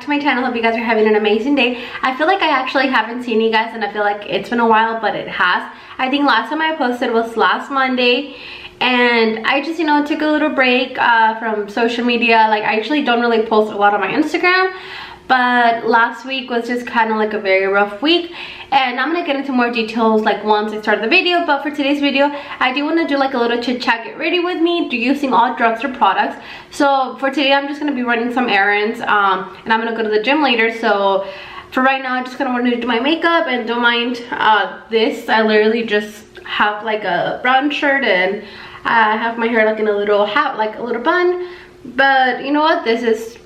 to my channel. Hope you guys are having an amazing day. I feel like I actually haven't seen you guys and I feel like it's been a while, but it has. I think last time I posted was last Monday, and I just, you know, took a little break from social media. Like, I actually don't really post a lot on my Instagram, but last week was just kind of like a very rough week, and I'm gonna get into more details like once I start the video. But for today's video, I do want to do like a little chit chat, get ready with me, using all drugstore products. So for today, I'm just gonna be running some errands, and I'm gonna go to the gym later. So for right now, I just kind of want to do my makeup, and don't mind this. I literally just have like a brown shirt, and I have my hair like in a little hat, like a little bun. But you know what, this is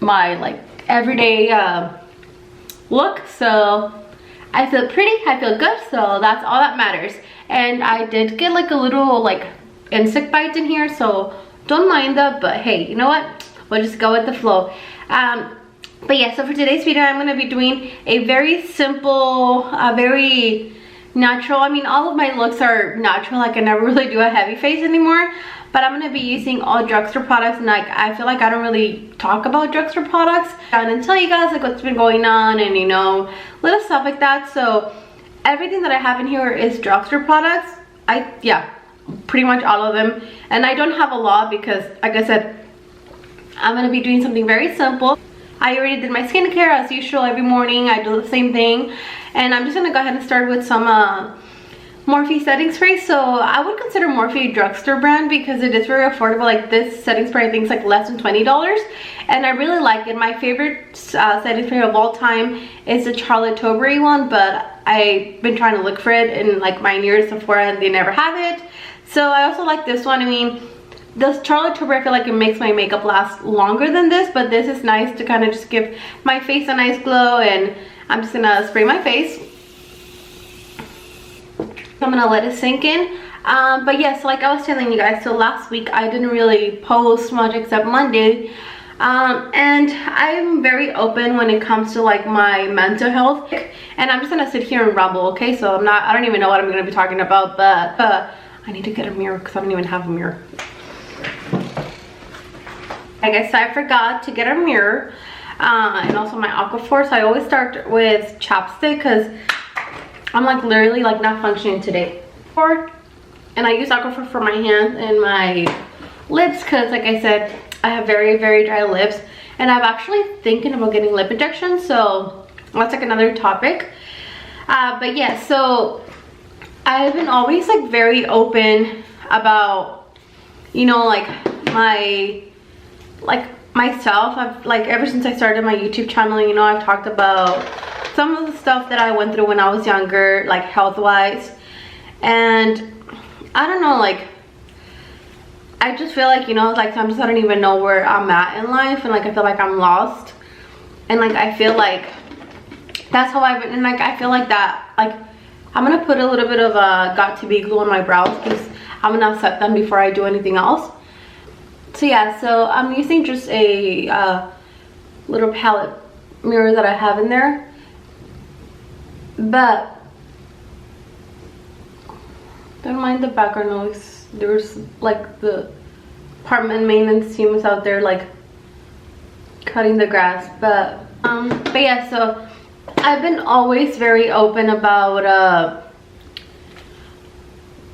my like everyday look, so I feel pretty, I feel good, so that's all that matters. And I did get like a little like insect bites in here, so don't mind that, but hey, you know what, we'll just go with the flow. But yeah, so for today's video, I'm going to be doing a very simple, very natural, I mean, all of my looks are natural, like I never really do a heavy face anymore, but I'm going to be using all drugstore products. And like, I feel like I don't really talk about drugstore products and tell you guys like what's been going on and, you know, little stuff like that. So everything that I have in here is drugstore products. Yeah, pretty much all of them. And I don't have a lot because, like I said, I'm going to be doing something very simple. I already did my skincare as usual. Every morning I do the same thing, and I'm just gonna go ahead and start with some Morphe setting spray. So I would consider Morphe a drugstore brand because it is very affordable. Like this setting spray I think is like less than $20, and I really like it. My favorite setting spray of all time is the Charlotte Tilbury one, but I've been trying to look for it in like my nearest Sephora and they never have it. So I also like this one. I mean, this Charlotte Tilbury, I feel like it makes my makeup last longer than this, but this is nice to kind of just give my face a nice glow. And I'm just gonna spray my face. I'm gonna let it sink in. But yes, like I was telling you guys, so last week I didn't really post much except Monday. And I'm very open when it comes to like my mental health. And I'm just gonna sit here and rumble, okay? So I don't even know what I'm gonna be talking about, but I need to get a mirror because I don't even have a mirror. I guess I forgot to get a mirror, and also my Aquaphor. So I always start with chapstick because I'm like literally like not functioning today. And I use Aquaphor for my hands and my lips because, like I said, I have very, very dry lips, and I'm actually thinking about getting lip injections. So that's like another topic. But yeah, so I've been always like very open about, you know, like myself. I've like, ever since I started my YouTube channel, you know, I've talked about some of the stuff that I went through when I was younger, like health wise. And I don't know, like I just feel like, you know, like sometimes I don't even know where I'm at in life, and like I feel like I'm lost, and like I feel like that's how I've been. And like I feel like that, like I'm gonna put a little bit of got to be glue on my brows because I'm gonna set them before I do anything else. So yeah, so I'm using just a little palette mirror that I have in there. But don't mind the background noise. There's like the apartment maintenance team is out there like cutting the grass. But yeah, so I've been always very open about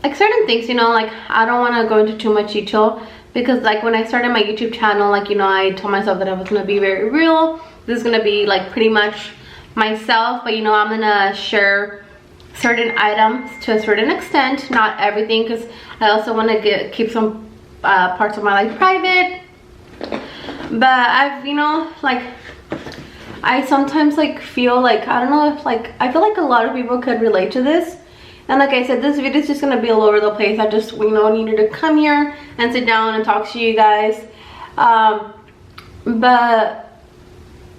like certain things, you know, like I don't want to go into too much detail. Because like when I started my YouTube channel, like, you know, I told myself that I was gonna be very real. This is gonna be like pretty much myself, but you know, I'm gonna share certain items to a certain extent, not everything, because I also want to keep some parts of my life private. But I've, you know, like I sometimes like feel like, I don't know if like, I feel like a lot of people could relate to this. And like I said, this video is just gonna be all over the place. I just, you know, needed to come here and sit down and talk to you guys. But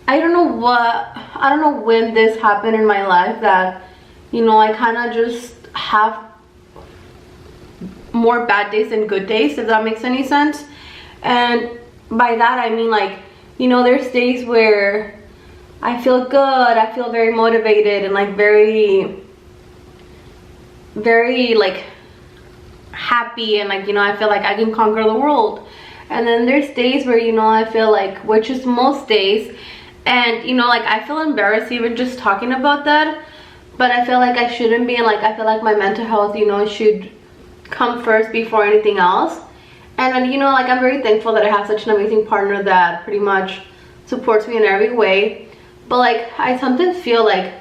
I don't know when this happened in my life that, you know, I kind of just have more bad days than good days, if that makes any sense. And by that I mean, like, you know, there's days where I feel good, I feel very motivated and like very like happy, and like, you know, I feel like I can conquer the world. And then there's days where, you know, I feel like, which is most days, and you know, like I feel embarrassed even just talking about that, but I feel like I shouldn't be, and like I feel like my mental health, you know, should come first before anything else. And you know, like I'm very thankful that I have such an amazing partner that pretty much supports me in every way. But like I sometimes feel like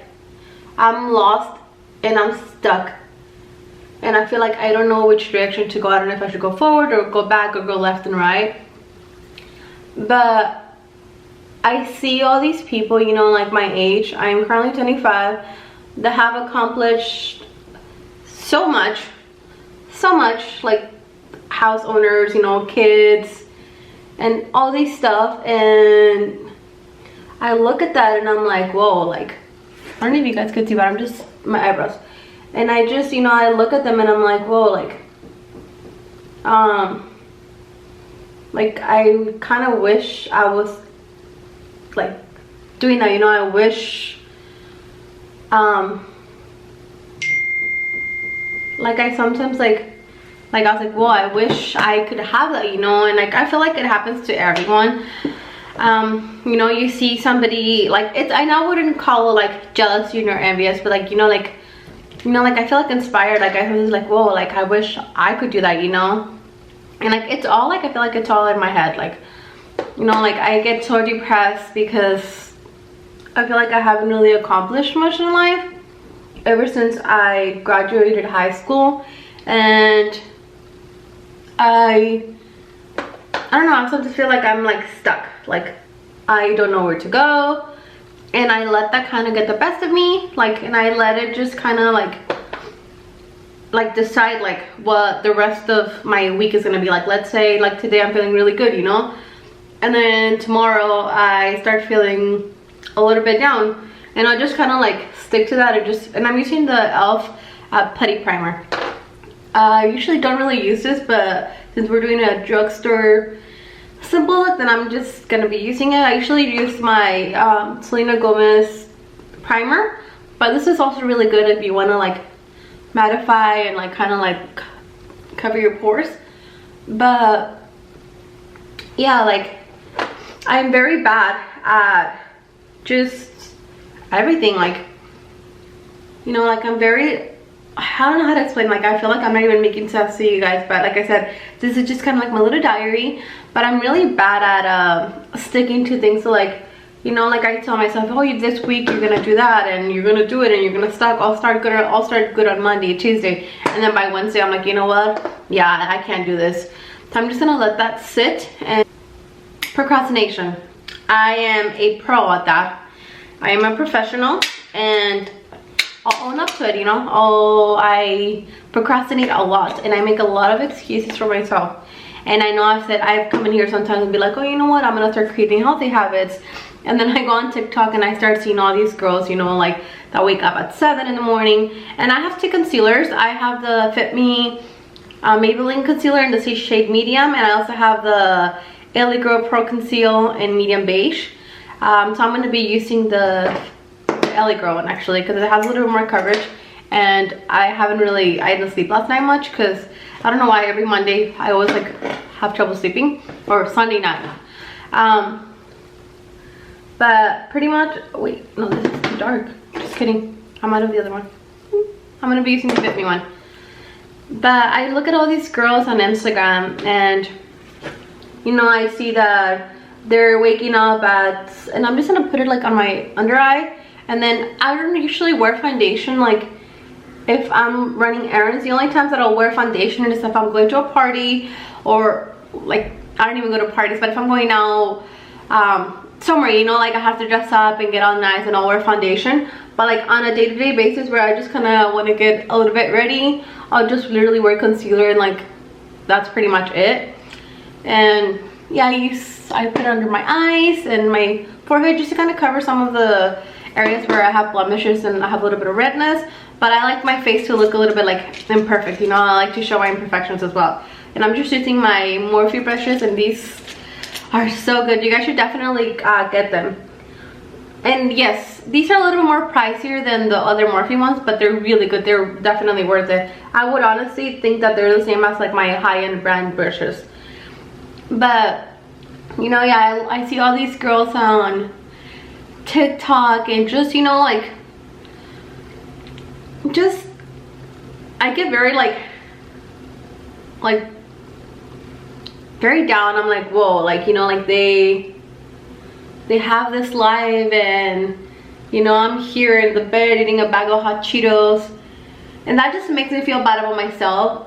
I'm lost and I'm stuck, and I feel like I don't know which direction to go. I don't know if I should go forward or go back or go left and right. But I see all these people, you know, like my age, I am currently 25, that have accomplished so much, like house owners, you know, kids, and all these stuff. And I look at that and I'm like, whoa, like, I don't know if you guys could see, but I'm just, my eyebrows. And I just, you know, I look at them and I'm like, whoa, like I kind of wish I was like doing that, you know. I wish like I sometimes like I was like, well, I wish I could have that, you know. And like I feel like it happens to everyone. You know, you see somebody, like, it's, I know I wouldn't call it like jealousy or envious, but like, you know, like I feel like inspired. Like I was like, whoa, like I wish I could do that, you know. And like it's all like, I feel like it's all in my head. Like, you know, like I get so depressed because I feel like I haven't really accomplished much in life ever since I graduated high school. And I don't know, I sometimes feel like I'm like stuck, like I don't know where to go, and I let that kind of get the best of me, like, and I let it just kind of like decide like what the rest of my week is gonna be like. Let's say like today I'm feeling really good, you know, and then tomorrow I start feeling a little bit down, and I'll just kind of like stick to that. And I'm using the e.l.f. putty primer. I usually don't really use this, but since we're doing a drugstore simple look, then I'm just gonna be using it. I usually use my Selena Gomez primer, but this is also really good if you want to like mattify and like kind of like cover your pores. But yeah, like I'm very bad at just everything, like, you know, like I'm very, I don't know how to explain, like I feel like I'm not even making sense to you guys, but like I said, this is just kind of like my little diary. But I'm really bad at sticking to things. So like, you know, like I tell myself, oh, this week you're gonna do that, and you're gonna do it, and you're gonna start, I'll start good on Monday, Tuesday, and then by Wednesday I'm like, you know what, yeah, I can't do this. So I'm just gonna let that sit. And procrastination, I am a pro at that. I am a professional, and I'll own up to it, you know. Oh, I procrastinate a lot, and I make a lot of excuses for myself. And I know I've come in here sometimes and be like, oh, you know what, I'm gonna start creating healthy habits. And then I go on TikTok and I start seeing all these girls, you know, like that wake up at 7 in the morning. And I have two concealers. I have the Fit Me Maybelline concealer in the shade medium, and I also have the LA Girl Pro Conceal in medium beige. So I'm gonna be using the LA Girl one actually, because it has a little bit more coverage. And I didn't sleep last night much because I don't know why every Monday I always like have trouble sleeping, or Sunday night. But pretty much, wait, no, this is too dark. Just kidding. I'm out of the other one. I'm gonna be using the Fit Me one. But I look at all these girls on Instagram, and you know, I see that they're waking up and I'm just gonna put it like on my under eye, and then I don't usually wear foundation. Like if I'm running errands, the only times that I'll wear foundation is if I'm going to a party, or like I don't even go to parties, but if I'm going out somewhere, you know, like I have to dress up and get all nice, and I'll wear foundation. But like on a day-to-day basis where I just kind of want to get a little bit ready, I'll just literally wear concealer, and like that's pretty much it. And yeah, I put it under my eyes and my forehead just to kind of cover some of the areas where I have blemishes and I have a little bit of redness. But I like my face to look a little bit like imperfect, you know. I like to show my imperfections as well. And I'm just using my Morphe brushes, and these are so good. You guys should definitely get them. And yes, these are a little more pricier than the other Morphe ones, but they're really good. They're definitely worth it. I would honestly think that they're the same as like my high-end brand brushes. But you know, yeah, I see all these girls on TikTok and just, you know, like, just, I get very like very down. I'm like, whoa, like, you know, like they have this life, and you know, I'm here in the bed eating a bag of hot Cheetos, and that just makes me feel bad about myself,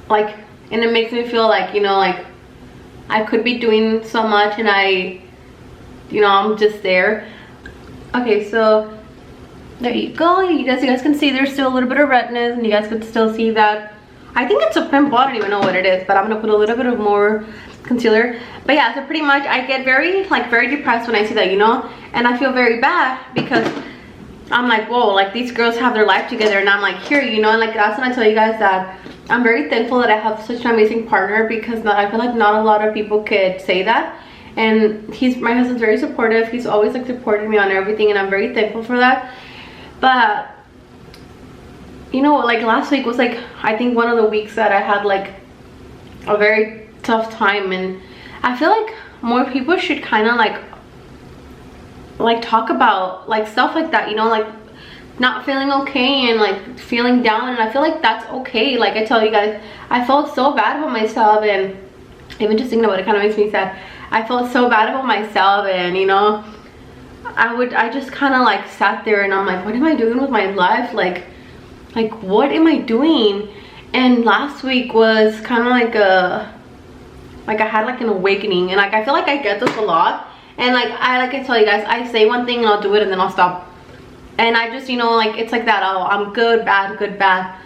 like, and it makes me feel like, you know, like I could be doing so much, and you know, I'm just there. Okay, so there you go. You guys can see there's still a little bit of redness, and you guys could still see that. I think it's a pimple. I don't even know what it is, but I'm gonna put a little bit of more concealer. But yeah, so pretty much I get very depressed when I see that, you know, and I feel very bad because I'm like, whoa, like these girls have their life together, and I'm like here, you know. And like that's when I tell you guys that I'm very thankful that I have such an amazing partner, because I feel like not a lot of people could say that. And my husband's very supportive. He's always like supported me on everything, and I'm very thankful for that. But you know, like last week was like, I think one of the weeks that I had like a very tough time, and I feel like more people should kind of like talk about like stuff like that, you know, like not feeling okay and like feeling down. And I feel like that's okay. Like I tell you guys, I felt so bad about myself, and even just thinking about it kind of makes me sad. I felt so bad about myself, and you know, I just kind of like sat there, and I'm like, what am I doing with my life? Like what am I doing? And last week was kind of like I had like an awakening, and like I feel like I get this a lot. And like I tell you guys, I say one thing and I'll do it, and then I'll stop. And I just, you know, like it's like that. Oh, I'm good, bad, good, bad.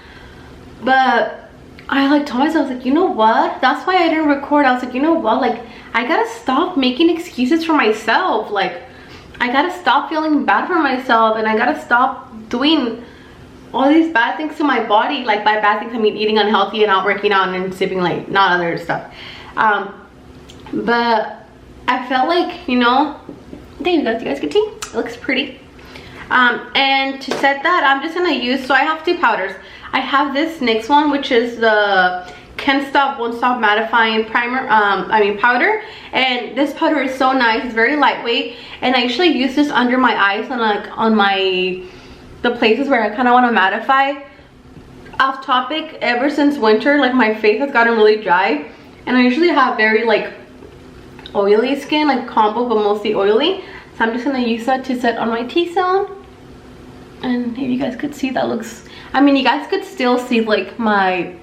But I like told myself, like, you know what? That's why I didn't record. I was like, you know what? Like I gotta stop making excuses for myself. Like I gotta stop feeling bad for myself, and I gotta stop doing all these bad things to my body. Like by bad things I mean eating unhealthy and not working out and sleeping late, not other stuff. But I felt like, you know, there you guys can see it looks pretty. And to set that, I'm just gonna use, so I have two powders. I have this NYX one, which is the Can't Stop Won't Stop mattifying primer, powder. And this powder is so nice. It's very lightweight, and I usually use this under my eyes and like on the places where I kind of want to mattify. Off topic, ever since winter, like my face has gotten really dry, and I usually have very like oily skin, like combo but mostly oily. So I'm just gonna use that to set on my T-zone. And if you guys could see, that looks, I mean, you guys could still see like my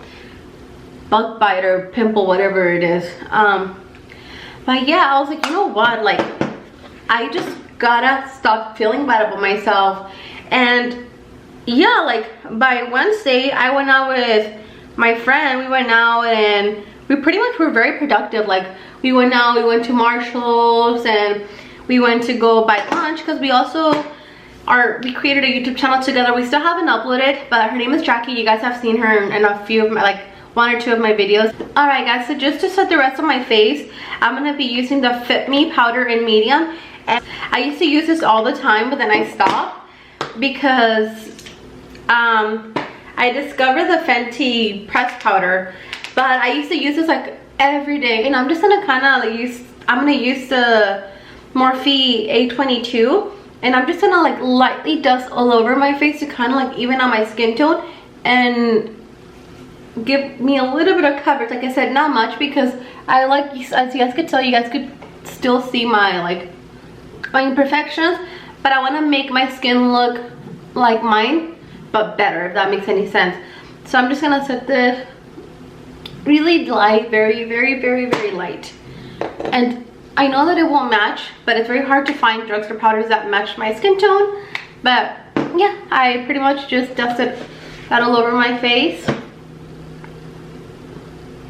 bug bite or pimple, whatever it is. But yeah, I was like, you know what, like I just gotta stop feeling bad about myself. And yeah, like by Wednesday I went out with my friend. We went out and we pretty much were very productive. Like we went out, we went to Marshall's, and we went to go buy lunch, because we created a YouTube channel together. We still haven't uploaded, but her name is Jackie. You guys have seen her in a few of my, like one or two of my videos. All right guys, so just to set the rest of my face, I'm gonna be using the Fit Me powder in medium. And I used to use this all the time, but then I stopped because I discovered the Fenty pressed powder, but I used to use this like every day. And I'm just gonna kind of like use the Morphe A22, and I'm just gonna like lightly dust all over my face to kind of like even out my skin tone and give me a little bit of coverage. Like I said, not much, because I like, as you guys could tell, you guys could still see my imperfections, but I want to make my skin look like mine but better, if that makes any sense. So I'm just gonna set this really light, very light. And I know that it won't match, but it's very hard to find drugstore powders that match my skin tone. But yeah, I pretty much just dusted that all over my face,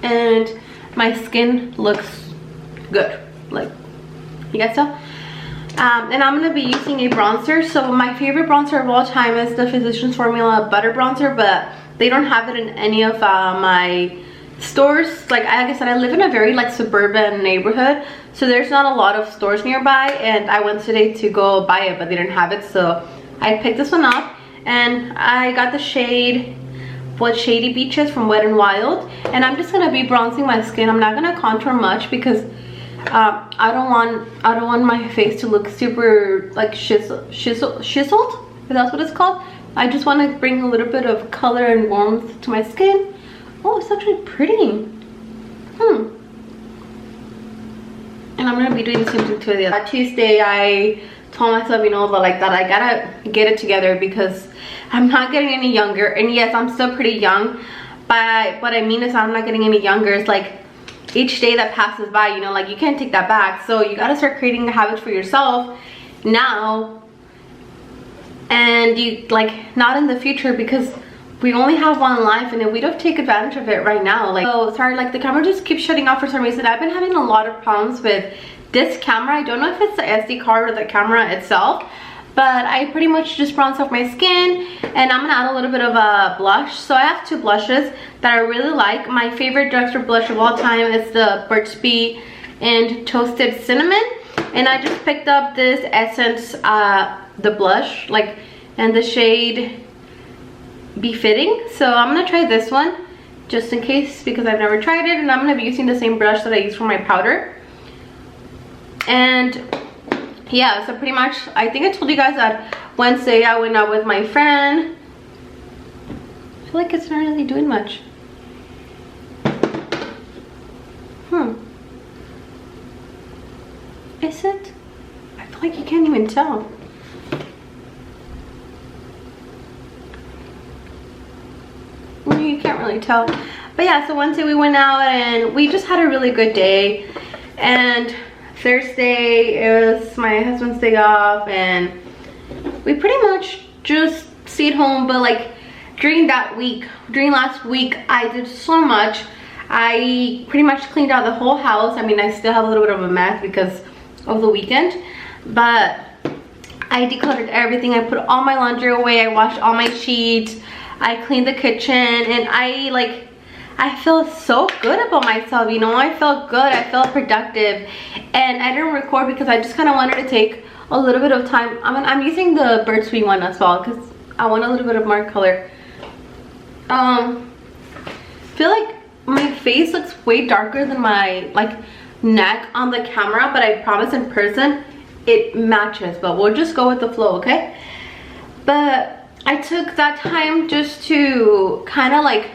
and my skin looks good, like you guys saw. And I'm gonna be using a bronzer. So my favorite bronzer of all time is the Physicians Formula Butter Bronzer, but they don't have it in any of my stores. Like I said, I live in a very like suburban neighborhood, so there's not a lot of stores nearby, and I went today to go buy it, but they didn't have it, so I picked this one up. And I got the shade what Shady Beaches from Wet n Wild, and I'm just gonna be bronzing my skin. I'm not gonna contour much because I don't want my face to look super like chiseled, if that's what it's called. I just want to bring a little bit of color and warmth to my skin. Oh, it's actually pretty. And I'm gonna be doing the same thing to the other. Tuesday, I told myself, you know, that I gotta get it together because I'm not getting any younger. And yes, I'm still pretty young, but what I mean is I'm not getting any younger. It's like each day that passes by, you know, like you can't take that back. So you gotta start creating the habits for yourself now, and you like not in the future, because we only have one life, and if we don't take advantage of it right now, like, oh sorry, like the camera just keeps shutting off for some reason. I've been having a lot of problems with this camera. I don't know if it's the SD card or the camera itself, but I pretty much just bronze off my skin, and I'm gonna add a little bit of a blush. So I have 2 blushes that I really like. My favorite drugstore blush of all time is the Burt's Bees and Toasted Cinnamon, and I just picked up this Essence the blush, like, and the shade Befitting. So I'm gonna try this one just in case, because I've never tried it, and I'm gonna be using the same brush that I use for my powder. And yeah, so pretty much, I think I told you guys that Wednesday I went out with my friend. I feel like it's not really doing much. Is it? I feel like you can't even tell. You can't really tell. But yeah, so Wednesday we went out and we just had a really good day. And Thursday it was my husband's day off, and we pretty much just stayed home. But like during that week, during last week, I did so much. I pretty much cleaned out the whole house. I mean, I still have a little bit of a mess because of the weekend, but I decluttered everything. I put all my laundry away. I washed all my sheets. I cleaned the kitchen, and I feel so good about myself, you know. I felt good, I felt productive, and I didn't record because I just kind of wanted to take a little bit of time. I'm using the Burt's Bees one as well because I want a little bit of more color. I feel like my face looks way darker than my neck on the camera, but I promise in person it matches. But we'll just go with the flow, okay? But I took that time just to kind of like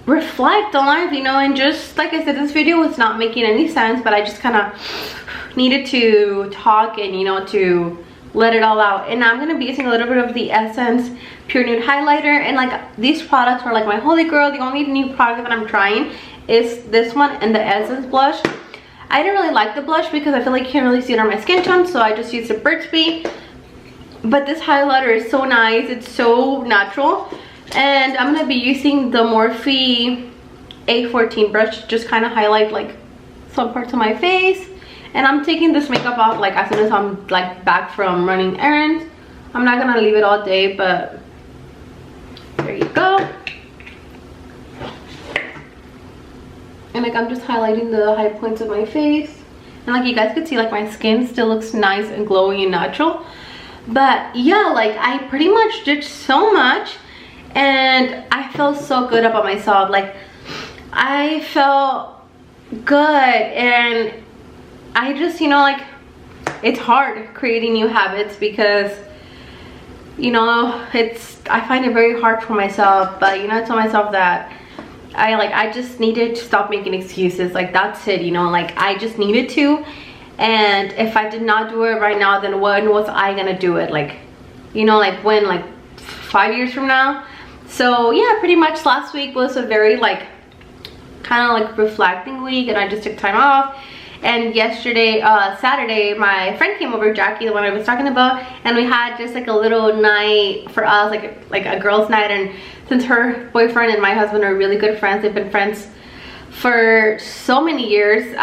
reflect on life, you know, and just like I said, this video was not making any sense, but I just kind of needed to talk and, you know, to let it all out. And I'm gonna be using a little bit of the Essence Pure Nude highlighter, and like these products are like my holy grail. The only new product that I'm trying is this one and the Essence blush. I didn't really like the blush because I feel like you can't really see it on my skin tone, so I just used the Burt's Bees. But this highlighter is so nice, it's so natural. And I'm gonna be using the Morphe A14 brush to just kind of highlight like some parts of my face. And I'm taking this makeup off like as soon as I'm like back from running errands. I'm not gonna leave it all day, but there you go. And like I'm just highlighting the high points of my face. And like you guys could see, like my skin still looks nice and glowing and natural. But yeah, like I pretty much did so much, and I felt so good about myself. Like I felt good, and I just, you know, like it's hard creating new habits because, you know, I find it very hard for myself. But you know, I tell myself that I just needed to stop making excuses. Like that's it, you know, like I just needed to. And if I did not do it right now, then when was I gonna do it? Like, you know, like when, like 5 years from now? So yeah, pretty much last week was a very like kind of like reflecting week, and I just took time off. And yesterday, Saturday, my friend came over, Jackie, the one I was talking about, and we had just like a little night for us, like a girls' night. And since her boyfriend and my husband are really good friends, they've been friends for so many years.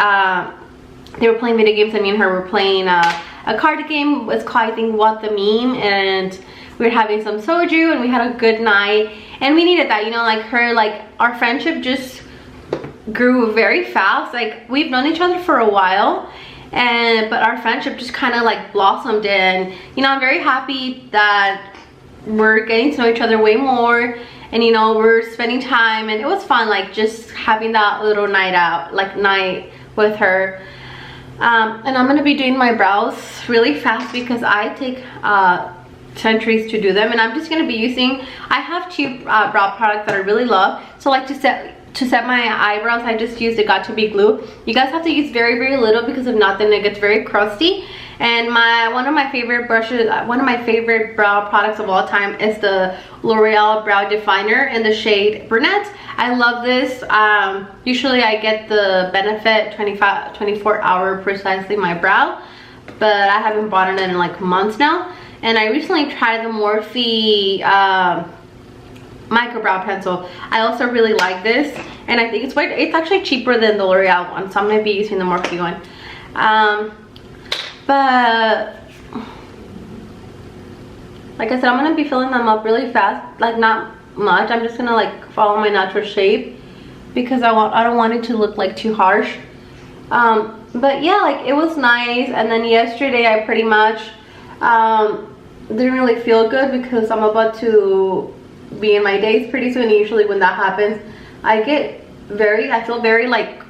They were playing video games, and me and her were playing a card game. It's called, I think, What the Meme, and we were having some soju, and we had a good night, and we needed that, you know, like our friendship just grew very fast. Like we've known each other for a while, but our friendship just kind of like blossomed, and you know, I'm very happy that we're getting to know each other way more, and you know, we're spending time, and it was fun, like just having that little night out, like night with her. And I'm gonna be doing my brows really fast because I take centuries to do them, and I'm just gonna be using, I have two brow products that I really love. So like to set my eyebrows, I just used the Got To Be glue. You guys have to use very, very little, because if not, then it gets very crusty. And one of my favorite brushes, one of my favorite brow products of all time is the L'Oreal Brow Definer in the shade Brunette. I love this. Usually I get the Benefit 24-hour Precisely My Brow, but I haven't bought it in like months now. And I recently tried the Morphe micro brow pencil. I also really like this, and I think it's actually cheaper than the L'Oreal one, so I'm gonna be using the Morphe one. But like I said, I'm gonna be filling them up really fast, like not much. I'm just gonna like follow my natural shape because I don't want it to look like too harsh. But yeah, like it was nice. And then yesterday I pretty much didn't really feel good because I'm about to be in my days pretty soon. Usually when that happens, I feel very like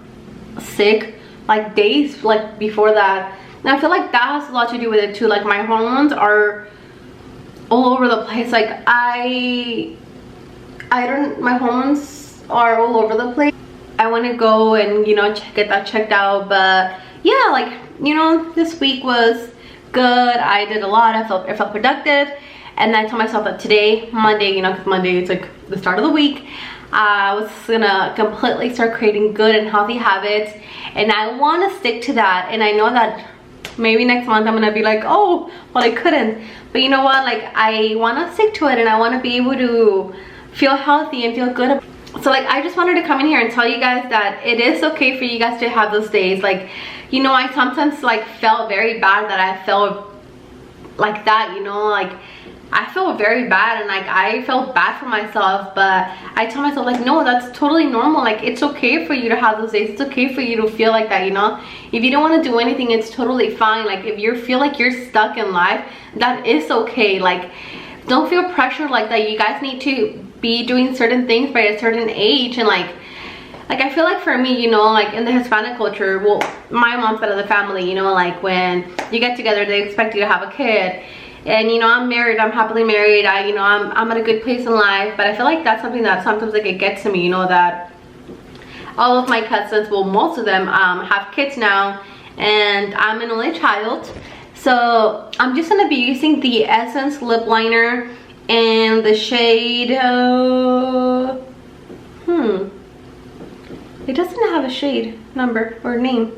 sick, like days like before that. And I feel like that has a lot to do with it too. Like my hormones are all over the place. Like my hormones are all over the place. I want to go and, you know, get that checked out. But yeah, like, you know, this week was good. I did a lot. I felt productive. And I told myself that today, Monday, you know, because Monday is like the start of the week, I was gonna completely start creating good and healthy habits, and I want to stick to that. And I know that maybe next month I'm gonna be like, oh well, I couldn't, but you know what, like I want to stick to it, and I want to be able to feel healthy and feel good. So like I just wanted to come in here and tell you guys that it is okay for you guys to have those days. Like, you know, I sometimes like felt very bad that I felt like that, you know, like I feel very bad, and like I felt bad for myself. But I tell myself like, no, that's totally normal. Like it's okay for you to have those days. It's okay for you to feel like that, you know. If you don't want to do anything, it's totally fine. Like if you feel like you're stuck in life, that is okay. Like don't feel pressured like that. You guys need to be doing certain things by a certain age. And like I feel like for me, you know, like in the Hispanic culture, well, my mom's side of the family, you know, like when you get together, they expect you to have a kid. And you know, I'm married, I'm happily married, you know, I'm at a good place in life. But I feel like that's something that sometimes like it gets to me, you know, that all of my cousins, well, most of them have kids now, and I'm an only child. So I'm just gonna be using the Essence lip liner in the shade it doesn't have a shade number or name,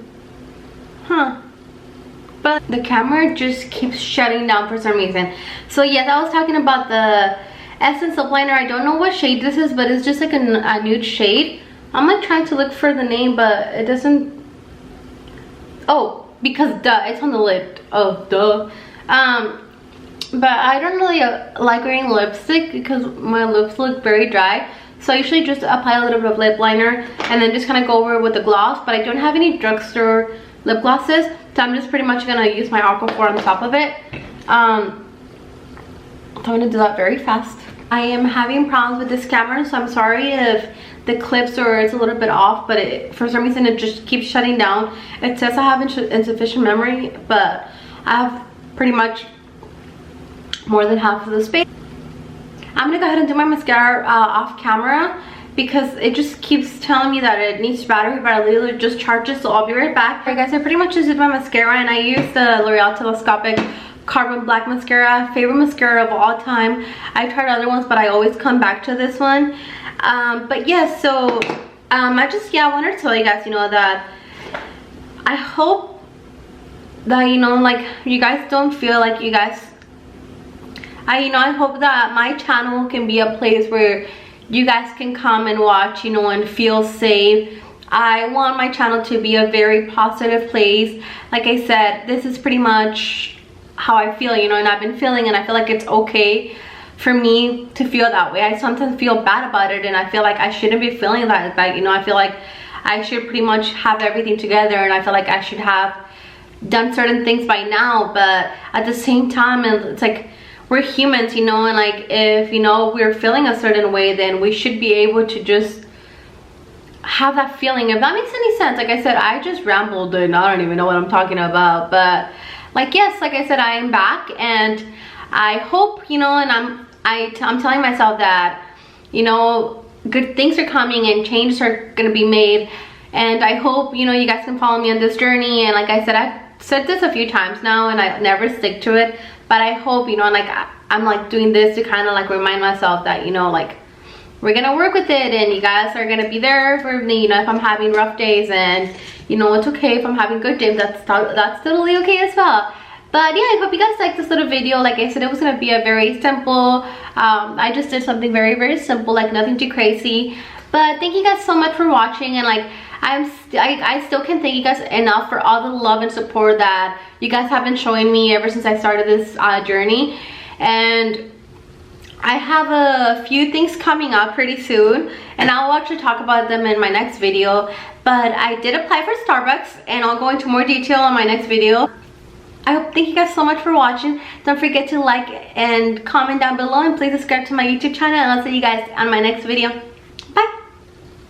but the camera just keeps shutting down for some reason. So yes, I was talking about the Essence lip liner. I don't know what shade this is, but it's just like a nude shade. I'm like trying to look for the name, but it doesn't. Oh, because duh, it's on the lid. Oh, duh. But I don't really like wearing lipstick because my lips look very dry. So I usually just apply a little bit of lip liner and then just kind of go over it with the gloss. But I don't have any drugstore lip glosses, so I'm just pretty much gonna use my Aquaphor on top of it. So I'm gonna do that very fast. I am having problems with this camera, so I'm sorry if the clips or it's a little bit off, but for some reason it just keeps shutting down. It says I have insufficient memory, but I have pretty much more than half of the space. I'm gonna go ahead and do my mascara off camera because it just keeps telling me that it needs battery, but I literally just charged it, so I'll be right back. Alright guys, I pretty much just did my mascara, and I used the L'Oreal Telescopic Carbon Black Mascara, favorite mascara of all time. I've tried other ones, but I always come back to this one. But yeah, so I wanted to tell you guys, you know, that I hope that, you know, like you guys don't feel like you guys, I hope that my channel can be a place where you guys can come and watch, you know, and feel safe. I want my channel to be a very positive place. Like I said, this is pretty much how I feel, you know, and I've been feeling, and I feel like it's okay for me to feel that way. I sometimes feel bad about it, and I feel like I shouldn't be feeling that, you know. I feel like I should pretty much have everything together, and I feel like I should have done certain things by now. But at the same time, it's like we're humans, you know, and like if, you know, we're feeling a certain way, then we should be able to just have that feeling. If that makes any sense. Like I said, I just rambled and I don't even know what I'm talking about, but like, yes, like I said, I am back, and I hope, you know, and I'm telling myself that, you know, good things are coming and changes are gonna be made. And I hope, you know, you guys can follow me on this journey. And like I said, I've said this a few times now and I never stick to it, but I hope, you know, like I'm like doing this to kind of like remind myself that, you know, like we're gonna work with it, and you guys are gonna be there for me, you know, if I'm having rough days, and you know, it's okay if I'm having good days. That's totally okay as well. But yeah, I hope you guys liked this little video. Like I said, it was gonna be a very simple, I just did something very simple, like nothing too crazy. But thank you guys so much for watching, and like I still can't thank you guys enough for all the love and support that you guys have been showing me ever since I started this journey. And I have a few things coming up pretty soon, and I'll actually talk about them in my next video. But I did apply for Starbucks, and I'll go into more detail on my next video. Thank you guys so much for watching. Don't forget to like and comment down below, and please subscribe to my YouTube channel, and I'll see you guys on my next video.